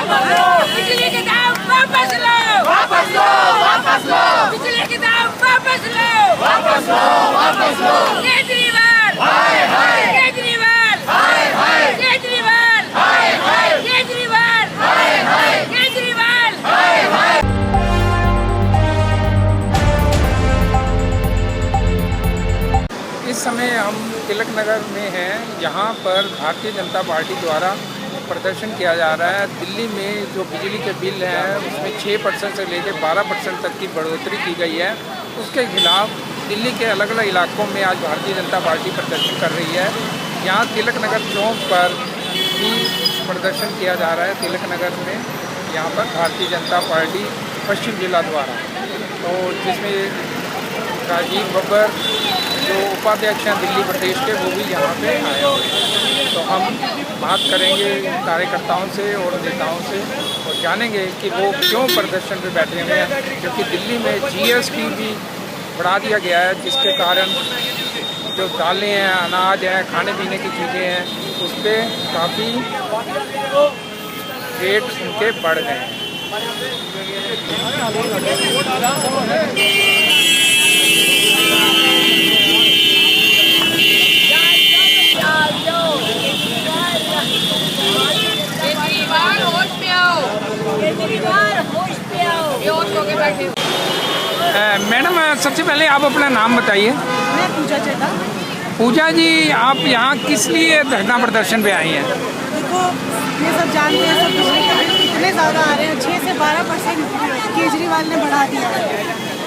बिजली के दाम वापस लो, वापस लो, वापस लो, बिजली के दाम वापस लो, वापस लो, वापस लो। केजरीवाल, हाय हाय, केजरीवाल, हाय हाय, केजरीवाल, हाय हाय, केजरीवाल, हाय हाय, केजरीवाल। हाय हाय। इस समय हम तिलक नगर में हैं। यहाँ पर भारतीय जनता पार्टी द्वारा प्रदर्शन किया जा रहा है। दिल्ली में जो बिजली के बिल हैं उसमें 6% से लेकर 12% तक की बढ़ोतरी की गई है। उसके खिलाफ दिल्ली के अलग अलग इलाकों में आज भारतीय जनता पार्टी प्रदर्शन कर रही है। यहाँ तिलक नगर चौक पर भी प्रदर्शन किया जा रहा है। तिलक नगर में यहाँ पर भारतीय जनता पार्टी पश्चिम जिला द्वारा, तो जिसमें राजीव बब्बर जो उपाध्यक्ष हैं दिल्ली प्रदेश के, वो भी यहाँ पे आए हुए हैं। तो हम बात करेंगे कार्यकर्ताओं से और नेताओं से और जानेंगे कि वो क्यों प्रदर्शन पे बैठे हुए हैं, क्योंकि दिल्ली में GST भी बढ़ा दिया गया है, जिसके कारण जो दालें हैं, अनाज हैं, खाने पीने की चीज़ें हैं, उस पर काफ़ी रेट उनके बढ़ गए हैं। केजरीवाल होश पे आओ, केजरीवाल होश पे आओ। ये और लोग बैठे हो। मैडम, सबसे पहले आप अपना नाम बताइए। मैं पूजा चेता। पूजा जी, आप यहाँ किस लिए धरना प्रदर्शन पे आई हैं? देखो, ये सब जानते हैं, सब बिजली के बिल इतने ज़्यादा आ रहे हैं, 6 से 12% केजरीवाल ने बढ़ा दिया है।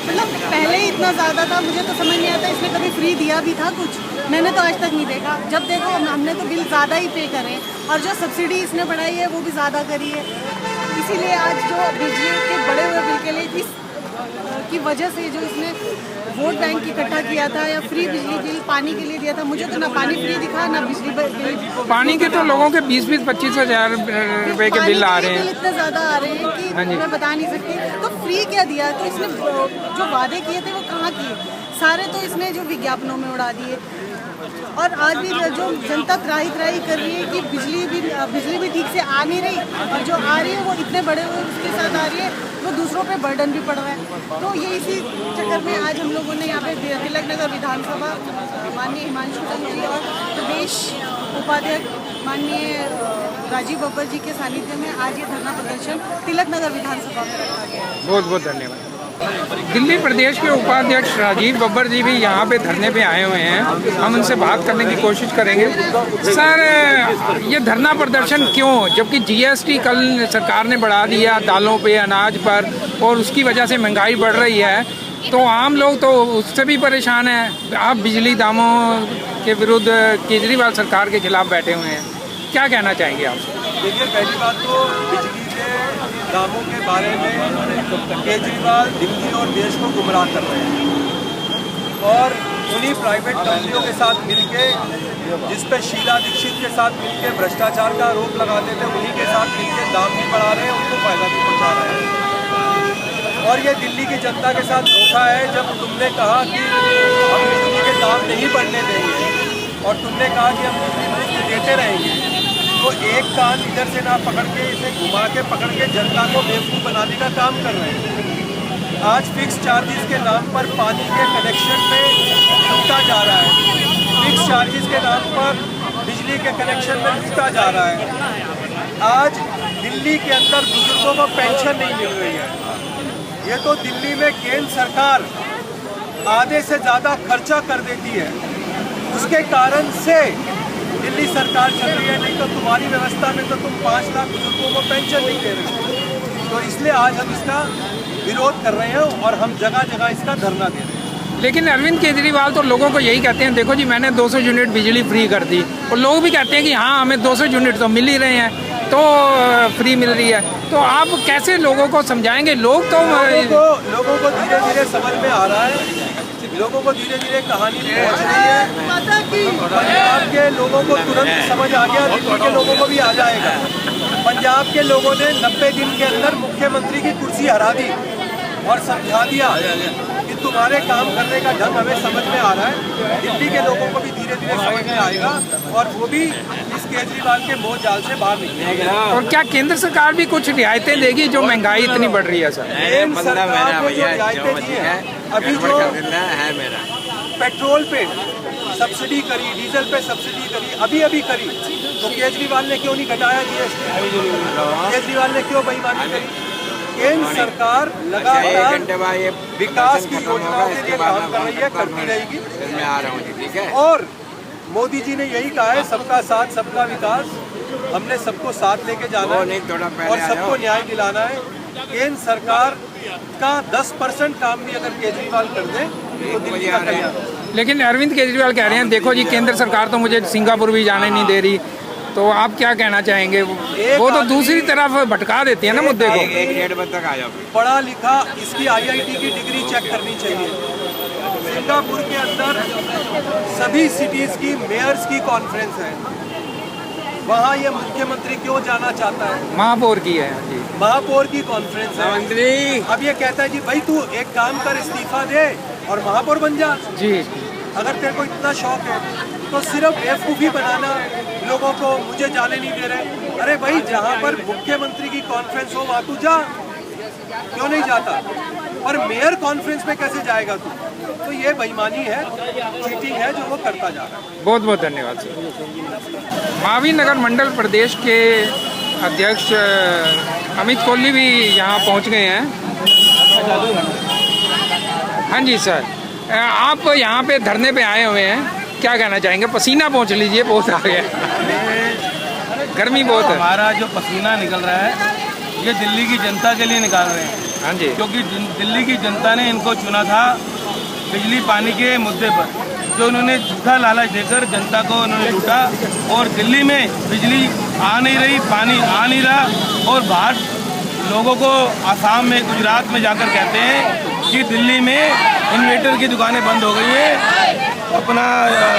मतलब पहले ही इतना ज़्यादा था, मुझे तो समझ नहीं आता इसने कभी फ्री दिया भी था कुछ। मैंने तो आज तक नहीं देखा। जब देखो हमने तो बिल ज़्यादा ही पे करे, और जो सब्सिडी इसने बढ़ाई है वो भी ज़्यादा करी है। इसीलिए आज जो बिजली के बढ़े हुए बिल के लिए की वजह से जो इसने वोट बैंक इकट्ठा किया था, या फ्री बिजली बिल पानी के लिए दिया था, मुझे तो ना पानी फ्री दिखा ना बिजली बिल। पानी के तो लोगों के 20-25 हज़ार रुपए के बिल आ रहे हैं। इतने ज़्यादा आ रहे हैं कि मैं बता नहीं सकती। तो फ्री क्या दिया? तो इसने जो वादे किए थे वो कहाँ किए? सारे तो इसने जो विज्ञापनों में उड़ा दिए। और आज भी जो जनता त्राही कर रही है कि बिजली भी ठीक से आ नहीं रही, और जो आ रही है वो इतने बड़े हुए उसके साथ आ रही है, वो दूसरों पे बर्डन भी पड़ रहा है। तो ये इसी चक्कर में आज हम लोगों ने यहाँ पे तिलक नगर विधानसभा माननीय हिमांशु चंद्र जी और प्रदेश उपाध्यक्ष माननीय राजीव बब्बर जी के सानिध्य में आज ये धरना प्रदर्शन तिलक नगर विधानसभा में रखा गया है। बहुत बहुत धन्यवाद। दिल्ली प्रदेश के उपाध्यक्ष राजीव बब्बर जी भी यहाँ पे धरने पे आए हुए हैं। हम उनसे बात करने की कोशिश करेंगे। सर, ये धरना प्रदर्शन क्यों, जबकि GST कल सरकार ने बढ़ा दिया दालों पे, अनाज पर, और उसकी वजह से महंगाई बढ़ रही है, तो आम लोग तो उससे भी परेशान हैं। आप बिजली दामों के विरुद्ध केजरीवाल सरकार के खिलाफ बैठे हुए हैं, क्या कहना चाहेंगे आप? देखिए, पहली बात तो बिजली के दामों के बारे में केजरीवाल दिल्ली और देश को गुमराह कर रहे हैं, और उन्हीं प्राइवेट कंपनियों के साथ मिलके, जिस पे शीला दीक्षित के साथ मिलके भ्रष्टाचार का आरोप लगाते थे, उन्हीं के साथ मिलके दाम भी बढ़ा रहे हैं, उनको फायदा भी पहुंचा रहे हैं। और ये दिल्ली की जनता के साथ धोखा है। जब तुमने कहा कि हम बिजली के दाम नहीं बढ़ने देंगे, और तुमने कहा कि हम बिजली मुफ्त देते रहेंगे, तो एक कान इधर से ना पकड़ के, इसे घुमा के पकड़ के जनता को बेवकूफ़ बनाने का काम कर रहे हैं। आज फिक्स चार्जेस के नाम पर पानी के कनेक्शन में लूटा जा रहा है, फिक्स चार्जेस के नाम पर बिजली के कनेक्शन में लूटा जा रहा है। आज दिल्ली के अंदर बुजुर्गों को पेंशन नहीं मिल रही है। ये तो दिल्ली में केंद्र सरकार आधे से ज़्यादा खर्चा कर देती है, उसके कारण से दिल्ली सरकार चल रही है। नहीं तो तुम्हारी व्यवस्था में तो तुम 5 लाख बुजुर्गों को पेंशन नहीं दे रहे। तो इसलिए आज हम इसका विरोध कर रहे हैं और हम जगह जगह इसका धरना दे रहे हैं। लेकिन अरविंद केजरीवाल तो लोगों को यही कहते हैं, देखो जी मैंने 200 यूनिट बिजली फ्री कर दी, और लोग भी कहते हैं कि हाँ हमें 200 यूनिट तो मिल ही रहे हैं, तो फ्री मिल रही है। तो आप कैसे लोगों को समझाएंगे? लोग तो लोगों को धीरे धीरे समझ में आ रहा है, लोगों को धीरे धीरे कहानी पहुंच रही है। पंजाब के लोगों को तुरंत समझ आ गया, दिल्ली के लोगों को भी आ जाएगा। पंजाब के लोगों ने 90 दिन के अंदर मुख्यमंत्री की कुर्सी हरा दी और समझा दिया कि तुम्हारे काम करने का ढंग हमें समझ में आ रहा है। दिल्ली के लोगों को भी धीरे धीरे समझ में आएगा, और वो भी इस केजरीवाल के मोह जाल से बाहर निकले। और क्या केंद्र सरकार भी कुछ रियायतें देगी जो महंगाई इतनी बढ़ रही है सर? केंद्र सरकार को जो रियायतें दी है, अभी जो पेट्रोल पे सब्सिडी करी, डीजल पे सब्सिडी करी, अभी करी, तो केजरीवाल ने क्यों नहीं घटाया जीएसटी? केजरीवाल ने क्यों बेईमानी करी? केंद्र सरकार लगातार विकास की योजनाओं के लिए काम कर रही है, करती रहेगी। और मोदी जी ने यही कहा है, सबका साथ सबका विकास। हमने सबको साथ लेके जाना है और सबको न्याय दिलाना है। केंद्र सरकार का 10% काम भी अगर केजरीवाल कर दे तो दिल्ली का कल्याण। लेकिन अरविंद केजरीवाल कह रहे हैं देखो जी, केंद्र सरकार तो मुझे सिंगापुर भी जाने नहीं दे रही, तो आप क्या कहना चाहेंगे? वो तो दूसरी तरफ भटका देती है ना मुद्दे को। 1-1.5 बजे तक आ जाओ। पढ़ा लिखा, इसकी IIT की डिग्री चेक करनी चाहिए। सिंगापुर के अंदर सभी सिटीज की मेयर्स की कॉन्फ्रेंस है, वहाँ ये मुख्यमंत्री क्यों जाना चाहता है? महापौर की है जी, महापौर की कॉन्फ्रेंस है। मंत्री अब ये कहता है जी भाई तू एक काम कर, इस्तीफा दे और महापौर बन जा जी। अगर तेरे को इतना शौक है तो सिर्फ बेवकूफ़ी बनाना लोगों को, मुझे जाने नहीं दे रहे। अरे भाई, जहाँ पर मुख्यमंत्री की कॉन्फ्रेंस हो वहाँ तू जा, क्यों नहीं जाता? और मेयर कॉन्फ्रेंस में कैसे जाएगा तू? तो ये बेईमानी है, चीटिंग है जो वो करता जा रहा है। बहुत बहुत धन्यवाद सर। महावीर नगर मंडल प्रदेश के अध्यक्ष अमित कोहली भी यहाँ पहुँच गए हैं। हाँ जी सर, आप यहाँ पे धरने पे आए हुए हैं, क्या कहना चाहेंगे? पसीना पहुँच लीजिए, बहुत आ गया, गर्मी बहुत है। हमारा जो पसीना निकल रहा है ये दिल्ली की जनता के लिए निकाल रहे हैं। हाँ जी, क्योंकि दिल्ली की जनता ने इनको चुना था बिजली पानी के मुद्दे पर, जो उन्होंने झूठा लालच देकर जनता को उन्होंने लूटा और दिल्ली में बिजली आ नहीं रही, पानी आ नहीं रहा। और बाहर लोगों को आसाम में, गुजरात में जाकर कहते हैं कि दिल्ली में इन्वर्टर की दुकानें बंद हो गई हैं, अपना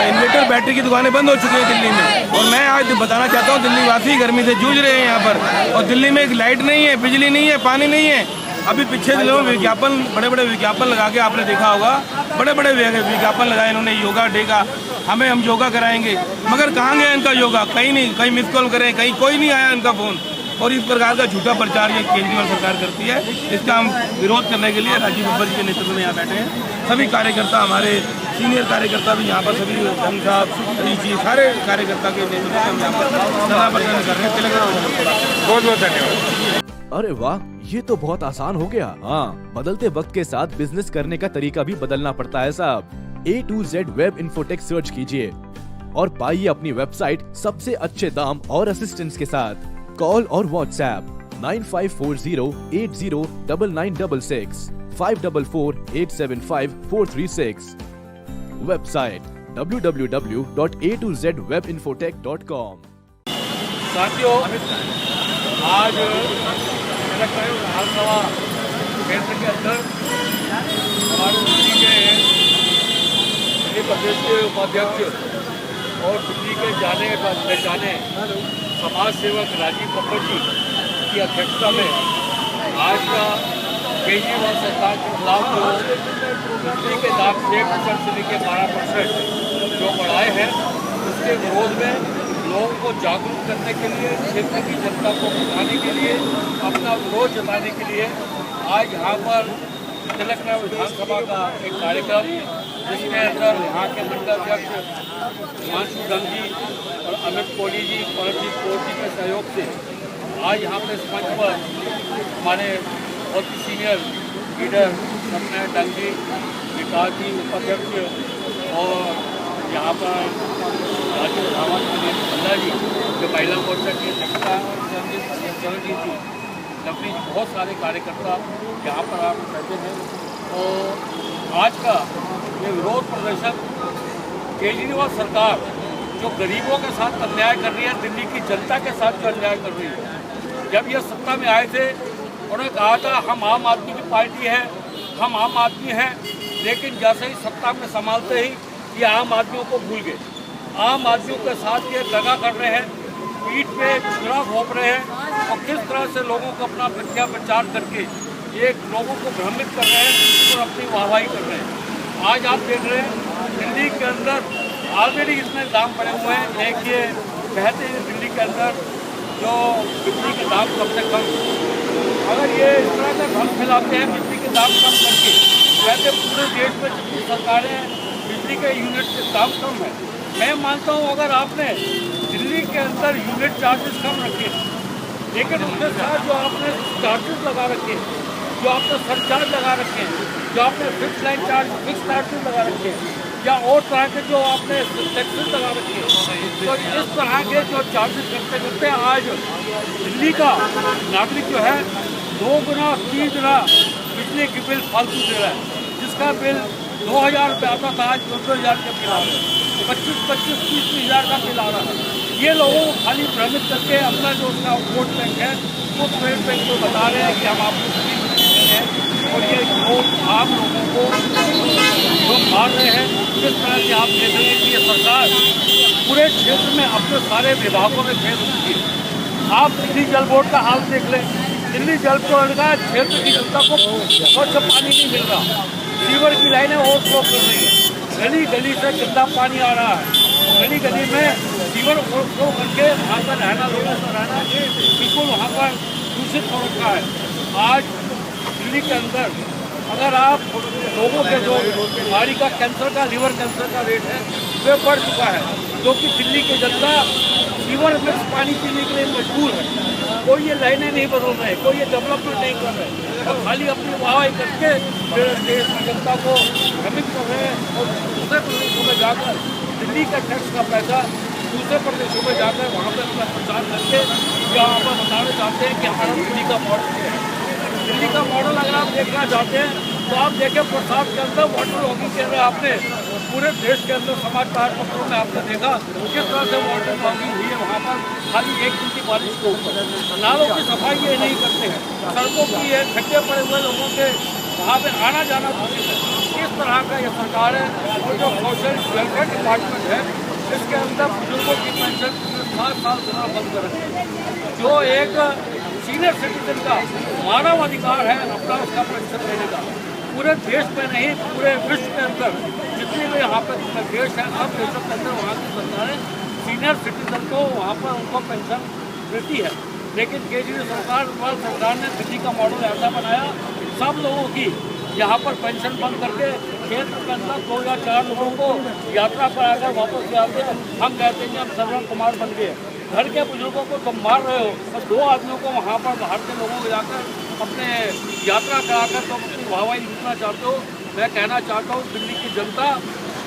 इन्वर्टर बैटरी की दुकानें बंद हो चुकी हैं दिल्ली में। और मैं आज बताना चाहता हूँ, दिल्ली वासी गर्मी से जूझ रहे हैं यहाँ पर, और दिल्ली में एक लाइट नहीं है, बिजली नहीं है, पानी नहीं है। अभी पीछे दिनों में विज्ञापन, बड़े बड़े विज्ञापन लगा के आपने देखा होगा, बड़े बड़े विज्ञापन लगाए इन्होंने योगा डे का, हम योगा कराएंगे। मगर कहाँ गया इनका योगा? कहीं नहीं, कहीं मिस कॉल करें, कहीं कोई नहीं आया इनका फ़ोन। और इस प्रकार का झूठा प्रचार ये केजरीवाल सरकार करती है। इसका हम विरोध करने के लिए राजीव बब्बर जी के नेतृत्व में यहाँ बैठे हैं। सभी कार्यकर्ता, हमारे सीनियर कार्यकर्ता भी यहाँ पर, सभी धन साहब, जी, सारे कार्यकर्ता के नेतृत्व में हम यहाँ पर धरना प्रदर्शन कर रहे हैं। बहुत बहुत धन्यवाद। अरे वाह, ये तो बहुत आसान हो गया। हाँ, बदलते वक्त के साथ बिजनेस करने का तरीका भी बदलना पड़ता है साहब। A to Z web infotech search कीजिए और पाइए अपनी वेबसाइट सबसे अच्छे दाम और असिस्टेंस के साथ। कॉल और व्हाट्सएप 9540809966 544875 वेबसाइट www.atozwebinfotech.com। साथियों, आज विधानसभा केंद्र के अंदर हमारे दिल्ली के दिल्ली प्रदेश के उपाध्यक्ष और दिल्ली के जाने पहचाने समाज सेवक राजीव बब्बर जी की अध्यक्षता में आज का केजरीवाल सरकार के खिलाफ जो बिजली के दाम 6% से लेकर 12% जो बढ़ाए हैं, उसके विरोध में लोगों को जागरूक करने के लिए, क्षेत्र की जनता को बताने के लिए, अपना विरोध जताने के लिए आज यहाँ पर तिलक नगर विधानसभा का एक कार्यक्रम, जिसके अंदर यहाँ के मंडल अध्यक्ष हिमांशु दंग जी और अमित कोहली जी, परमजीत कौर जी के सहयोग से आज यहाँ पर इस मंच पर हमारे बहुत ही सीनियर लीडर सत्यनारायण दंग जी, विकास जी उपाध्यक्ष, और यहाँ पर राजीव रावत नंदा जी जो महिला मोर्चा की अध्यक्षता, सरजीत जी, लवली जी, बहुत सारे कार्यकर्ता यहाँ पर आप रहते हैं। तो आज का ये विरोध प्रदर्शन केजरीवाल सरकार जो गरीबों के साथ अन्याय कर रही है, दिल्ली की जनता के साथ जो अन्याय कर रही है। जब ये सत्ता में आए थे उन्होंने कहा था हम आम आदमी की पार्टी है, हम आम आदमी हैं, लेकिन जैसे ही सत्ता में संभालते ही ये आम आदमियों को भूल गए। आम आदमियों के साथ ये दगा कर रहे हैं, पीठ पे छुरा घोंप रहे हैं और किस तरह से लोगों को अपना मिथ्या प्रचार करके ये लोगों को भ्रमित कर रहे हैं और अपनी वाहवाही कर रहे हैं। आज आप देख रहे हैं दिल्ली के अंदर ऑलरेडी इतने दाम पड़े हुए हैं। एक ये कहते हैं दिल्ली के अंदर जो बिजली के दाम कम से कम, अगर ये इस तरह का ढंग फैलाते हैं बिजली के दाम कम करके, वैसे पूरे देश में जितनी सरकारें बिजली के यूनिट के दाम कम है, मैं मानता हूँ अगर आपने दिल्ली के अंदर यूनिट चार्जेस कम रखे, लेकिन उसके साथ जो आपने चार्जेस लगा रखे, जो आपने सरचार्ज लगा रखे हैं, जो आपने fix line charge fix charges लगा रखे हैं, या और तरह के जो आपने टैक्सेस लगा रखे हैं, तो इस तरह के जो चार्जेस करते करते आज दिल्ली का नागरिक जो है 2 गुना 3 गुना बिजली की बिल फालतू दे रहा है, जिसका बिल 2000 रुपये आता था आज 2-2 हज़ार का बिल आ रहा है, 25-25, 30-30 हज़ार का बिल आ रहा है। ये लोगों को खाली भ्रमित करके अपना जो उसका वोट बैंक है उस वोट बैंक को बता रहे हैं कि हम आपको फ्री बिजली हैं, और ये लोग आम लोगों को जो मार रहे हैं। जिस तरह से आप देख रहे हैं कि ये सरकार पूरे क्षेत्र में अपने सारे विभागों में फेल चुकी है। आप दिल्ली जल बोर्ड का हाल देख लें, दिल्ली जल बोर्ड का क्षेत्र की जनता को स्वच्छ पानी नहीं मिल रहा, सीवर की लाइनें ओवरफ्लो कर रही है, गली गली से गंदा पानी आ रहा है, गली गली में सीवर ओवरफ्लो करके वहाँ पर रहना, लोगों का रहना बिल्कुल वहाँ पर दूषित हो रखा है। आज दिल्ली के अंदर अगर आप लोगों के जो बीमारी का कैंसर का लीवर कैंसर का रेट है वह बढ़ चुका है, क्योंकि दिल्ली की जनता सीवर मिक्स पानी पीने के लिए मजबूर है। कोई ये लाइनें नहीं बदल रहे, कोई ये डेवलपमेंट नहीं कर रहे, और खाली अपनी वाहवाही करके देश की जनता को भ्रमित कर रहे हैं, और दूसरे प्रदेशों में जाकर दिल्ली का टैक्स का पैसा दूसरे प्रदेशों में जाकर वहाँ पर अपना प्रचार करके यहाँ पर बताना चाहते हैं कि हमारा दिल्ली का मॉडल है। दिल्ली का मॉडल अगर आप देखना चाहते हैं तो आप देखें प्रसाद के अंदर वाटर लॉगिंग के अंदर आपने पूरे देश के अंदर समाचार पत्रों में आपने देखा किस तरह से वाटर लॉगिंग हुई है। वहाँ पर खाली 1 दिन की बारिश के ऊपर नालों की सफाई ये नहीं करते हैं, सड़कों की ये खड्डे पड़े हुए लोगों के वहाँ पे आना जाना मुश्किल है। इस तरह का ये सरकार है, और जो सोशल वेलफेयर डिपार्टमेंट है इसके अंदर बुजुर्गों की पेंशन 7 साल देना बंद कर रखे, जो एक सीनियर सिटीजन का मानव अधिकार है अपना उसका पेंशन लेने का। पूरे देश में नहीं, पूरे विश्व के अंदर जितने भी यहाँ पर देश है, हर देशों के अंदर वहाँ की सरकारें सीनियर सिटीजन को वहाँ पर उनको पेंशन देती है। लेकिन केजरीवाल सरकार ने दिल्ली का मॉडल ऐसा बनाया, सब लोगों की यहाँ पर पेंशन बंद करके क्षेत्र के अंदर 2 या 4 लोगों को यात्रा कराकर वापस ले आते हैं। हम कहते हैं कि हम श्रवण कुमार बन गए, घर के बुजुर्गों को तुम मार रहे हो, और 2 आदमियों को वहाँ पर बाहर के लोगों को जाकर अपने यात्रा कराकर तुम अपनी वाहवाही लूटना चाहते हो। मैं कहना चाहता हूँ दिल्ली की जनता,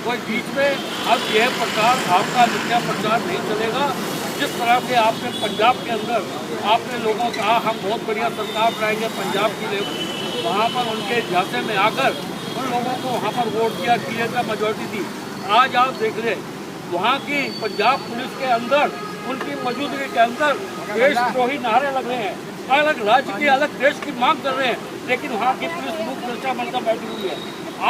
कोई बीच में अब यह प्रचार आपका मिथ्या प्रचार नहीं चलेगा। जिस तरह से आपने पंजाब के अंदर आपने लोगों को कहा हम बहुत बढ़िया सरकार बनाएंगे पंजाब की लेवल, वहाँ पर उनके झांसे में आकर उन लोगों को वहाँ पर वोट दिया, क्लियर का मेजोरिटी दी। आज आप देख लें वहाँ की पंजाब पुलिस के अंदर उनकी मौजूदगी के अंदर देशद्रोही नारे लग रहे हैं, अलग राज्य की अलग देश की मांग कर रहे हैं, लेकिन वहाँ की पुलिस मुख्य दर्शा बनकर बैठी हुई है।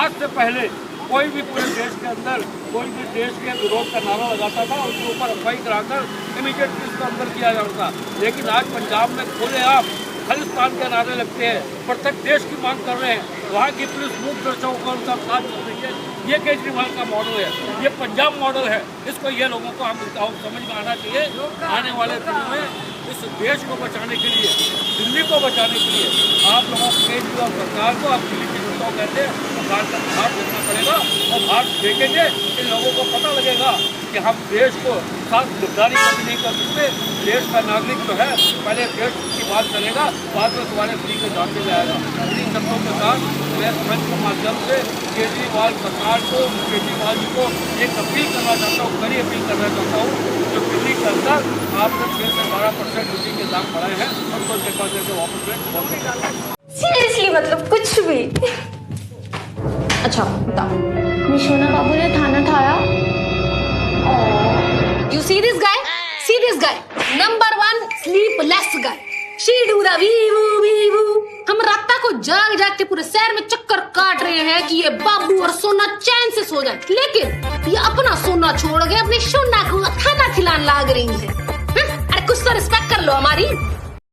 आज से पहले कोई भी पूरे देश के अंदर कोई भी देश के विरोध का नारा लगाता था, उसके ऊपर एफआई कराकर इमीडिएटली उसको अंदर किया जाता, लेकिन आज पंजाब में खुलेआम खालिस्तान के नारे लगते हैं, प्रत्येक देश की मांग कर रहे हैं, वहाँ की पुलिस मुख्य दर्शाओं का उनका साथ चल रही है। ये केजरीवाल का मॉडल है, ये पंजाब मॉडल है, इसको ये लोगों को हम समझ में आना चाहिए। आने वाले दिनों में इस देश को बचाने के लिए, दिल्ली को बचाने के लिए आप लोगों को केजरीवाल सरकार को, आप दिल्ली की जनता को कहते हैं सरकार का भार देखना पड़ेगा, और भार देखेंगे इन लोगों को पता लगेगा कि हम देश को साथ गद्दारी कभी नहीं कर सकते। देश का नागरिक जो है पहले देश की बात करेगा, बाद में तुम्हारे फ्री को जानते जाएगा। इन्हीं शब्दों के साथ मैं मंच के माध्यम से केजरीवाल सरकार को, केजरीवाल जी को एक अपील करना चाहता हूँ, कड़ी अपील करना चाहता हूँ, जो दिल्ली के अंदर आपने 6 से 12% बिजली के दाम बढ़ाए हैं, उनको देखा करके वापस सीरियसली मतलब कुछ भी। अच्छा बताओ, निशोना बाबू ने थाना ठाया। You see this guy? See this guy? Number 1 sleepless guy. She do the wee-woo. हम रात को जाग जाग के पूरे शहर में चक्कर काट रहे हैं कि ये बाबू और सोना चैन से सो जाए, लेकिन ये अपना सोना छोड़ के अपनी सोना को खाना खिलाने लाग रही है। अरे कुछ तो रिस्पेक्ट कर लो हमारी।